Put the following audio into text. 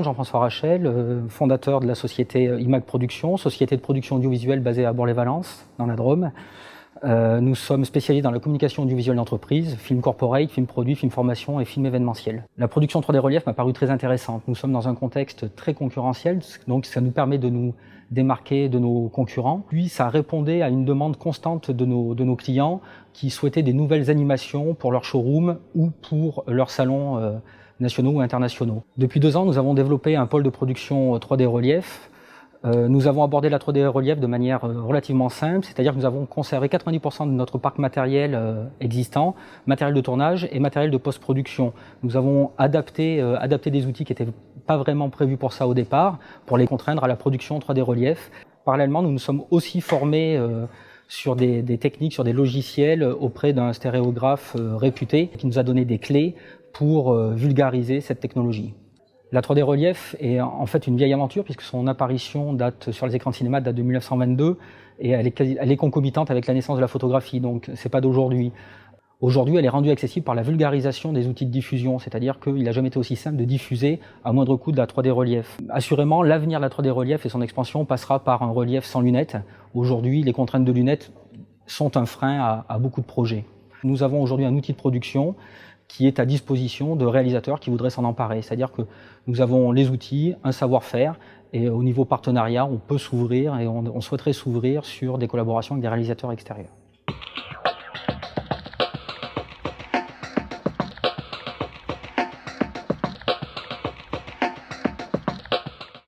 Jean-François Rachel, fondateur de la société IMAG Production, société de production audiovisuelle basée à Bourg-les-Valences, dans la Drôme. Nous sommes spécialisés dans la communication audiovisuelle d'entreprise, film corporate, film produit, film formation et film événementiel. La production 3D relief m'a paru très intéressante. Nous sommes dans un contexte très concurrentiel, donc ça nous permet de nous démarquer de nos concurrents. Puis ça répondait à une demande constante de nos clients qui souhaitaient des nouvelles animations pour leur showroom ou pour leurs salons nationaux ou internationaux. Depuis 2 ans, nous avons développé un pôle de production 3D relief. Nous avons abordé la 3D relief de manière relativement simple, c'est-à-dire que nous avons conservé 90% de notre parc matériel existant, matériel de tournage et matériel de post-production. Nous avons adapté des outils qui n'étaient pas vraiment prévus pour ça au départ, pour les contraindre à la production 3D relief. Parallèlement, nous nous sommes aussi formés sur des techniques, sur des logiciels auprès d'un stéréographe réputé qui nous a donné des clés pour vulgariser cette technologie. La 3D relief est en fait une vieille aventure puisque son apparition date sur les écrans de cinéma date de 1922 et elle est concomitante avec la naissance de la photographie, donc c'est pas d'aujourd'hui. Aujourd'hui, elle est rendue accessible par la vulgarisation des outils de diffusion, c'est-à-dire qu'il n'a jamais été aussi simple de diffuser à moindre coût de la 3D relief. Assurément, l'avenir de la 3D relief et son expansion passera par un relief sans lunettes. Aujourd'hui, les contraintes de lunettes sont un frein à beaucoup de projets. Nous avons aujourd'hui un outil de production qui est à disposition de réalisateurs qui voudraient s'en emparer. C'est-à-dire que nous avons les outils, un savoir-faire, et au niveau partenariat, on peut s'ouvrir et on souhaiterait s'ouvrir sur des collaborations avec des réalisateurs extérieurs.